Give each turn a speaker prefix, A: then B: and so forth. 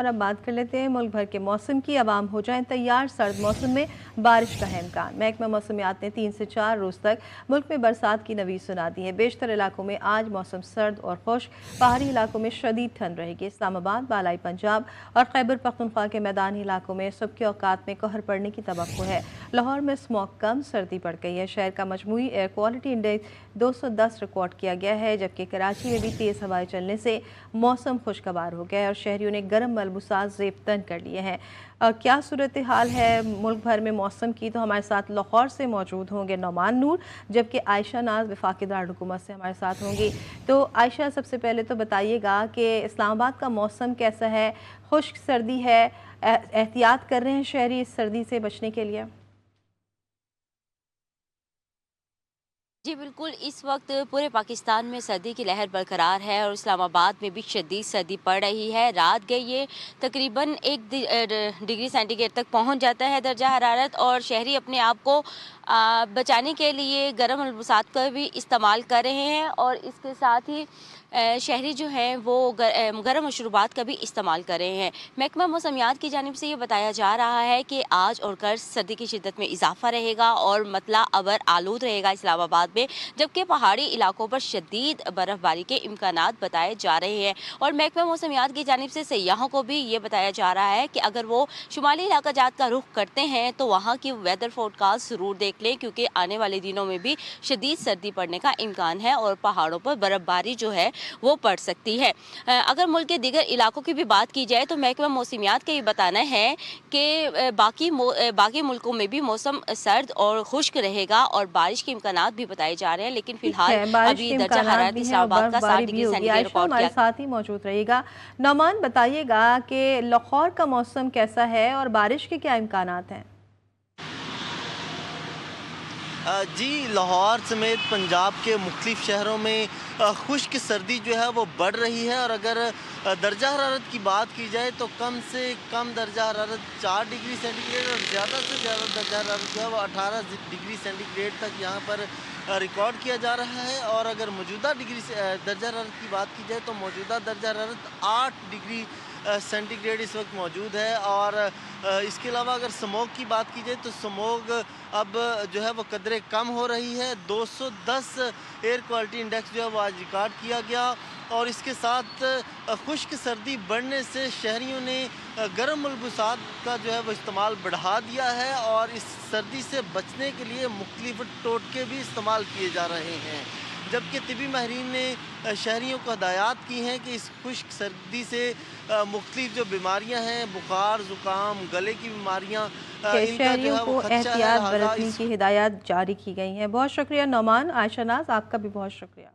A: और अब बात कर लेते हैं मुल्क भर के मौसम की। अवाम हो जाएं तैयार, सर्द मौसम में बारिश का है इम्कान। महकमा मौसमियात ने 3 से 4 रोज़ तक मुल्क में बरसात की नवीद सुना दी है। बेशतर इलाकों में आज मौसम सर्द और खुश्क, पहाड़ी इलाकों में शदीद ठंड रहेगी। इस्लामाबाद, बालाई पंजाब और खैबर पख्तूनख्वा के मैदानी इलाकों में सुबह के औकात में कहर पड़ने की तवक्को है। लाहौर में स्मॉग कम, सर्दी बढ़ गई है। शहर का मजमूई एयर क्वालिटी इंडेक्स 210 रिकॉर्ड किया गया है, जबकि कराची में भी तेज़ हवाएं चलने से मौसम खुशगवार हो गया है और शहरियों ने गर्म मलबूसात ज़ेब तन कर लिए हैं। क्या सूरत हाल है मुल्क भर में मौसम की, तो हमारे साथ लाहौर से मौजूद होंगे नौमान नूर, जबकि आयशा नाज वफाकी दारुल-हुकूमत से हमारे साथ होंगी। तो आयशा, सबसे पहले तो बताइएगा कि इस्लामाबाद का मौसम कैसा है? खुश्क सर्दी है, एहतियात कर रहे हैं शहरी इस सर्दी से बचने के लिए?
B: जी बिल्कुल, इस वक्त पूरे पाकिस्तान में सर्दी की लहर बरकरार है और इस्लामाबाद में भी शदीद सर्दी पड़ रही है। रात गई ये तकरीबन 1 डिग्री सेंटीग्रेड तक पहुंच जाता है दर्जा हरारत, और शहरी अपने आप को बचाने के लिए गर्म मलबूसात का भी इस्तेमाल कर रहे हैं और इसके साथ ही शहरी जो हैं वो गर्म मशरूबात का भी इस्तेमाल कर रहे हैं। महकमा मौसमियात की जानिब से ये बताया जा रहा है कि आज और कल सर्दी की शिद्दत में इजाफा रहेगा और मतला अबर आलूद रहेगा इस्लामाबाद में, जबकि पहाड़ी इलाकों पर शदीद बर्फबारी के इम्कानात बताए जा रहे हैं। और महकमा मौसमियात की जानिब से सयाहों को भी ये बताया जा रहा है कि अगर वो शुमाली इलाका जात का रुख करते हैं तो वहाँ की वेदर फोरकास्ट ज़रूर देख लें, क्योंकि आने वाले दिनों में भी शदीद सर्दी पड़ने का इम्कान है और पहाड़ों पर बर्फबारी जो है वो पड़ सकती है। अगर मुल्क के दीगर इलाकों की भी बात की जाए तो महकमा मौसमियात का ये बताना है कि बाकी मुल्कों में भी मौसम सर्द और खुश्क रहेगा और बारिश के इम्कानात भी बताए जा रहे हैं, लेकिन
A: ठीक
B: फिलहाल
A: है, बारिश
B: अभी
A: के
B: दर्जा
A: इम्कानात
B: हरारत
A: भी हैं और
B: इस्लामाबाद का 7
A: बर्फबारी भी
B: डिग्री
A: होगी।
B: सेंटीग्रेड
A: आयशा
B: रिकॉर्ड
A: हमारे
B: किया।
A: साथ ही मौजूद रहेगा। नौमान, बताइएगा कि लाहौर का मौसम कैसा है और बारिश के क्या इम्कानात हैं?
C: जी, लाहौर समेत पंजाब के मुख्तलिफ शहरों में खुश्क सर्दी जो है वो बढ़ रही है। और अगर दर्जा हरारत की बात की जाए तो कम से कम दर्जा हरारत 4 डिग्री सेंटीग्रेड और ज़्यादा से ज़्यादा दर्जा हरारत जो है वो 18 डिग्री सेंटीग्रेड तक यहाँ पर रिकॉर्ड किया जा रहा है। और अगर मौजूदा दर्जा हरारत की बात की जाए तो मौजूदा दर्जा हरारत 8 डिग्री सेंटीग्रेड इस वक्त मौजूद है। और इसके अलावा अगर स्मोग की बात की जाए तो स्मोग अब जो है वो कदरे कम हो रही है। 210 एयर क्वालिटी इंडेक्स जो है वो आज रिकॉर्ड किया गया। और इसके साथ खुश्क सर्दी बढ़ने से शहरियों ने गर्म मलबूसात का जो है वो इस्तेमाल बढ़ा दिया है और इस सर्दी से बचने के लिए मुख्तलिफ टोटके भी इस्तेमाल किए जा रहे हैं। जबकि तिबी माहिरीन ने शहरियों को हदायत की हैं कि इस खुश्क सर्दी से मुख्तलिफ जो बीमारियां हैं, बुखार, ज़ुकाम, गले की बीमारियां, इनका जो
A: शहरियों
C: है वो
A: को
C: खदशा है।
A: एहतियात
C: लिहाजा
A: बरतने
C: इस
A: की हिदायत जारी की गई हैं। बहुत शुक्रिया नौमान। आयशा नाज, आपका भी बहुत शुक्रिया।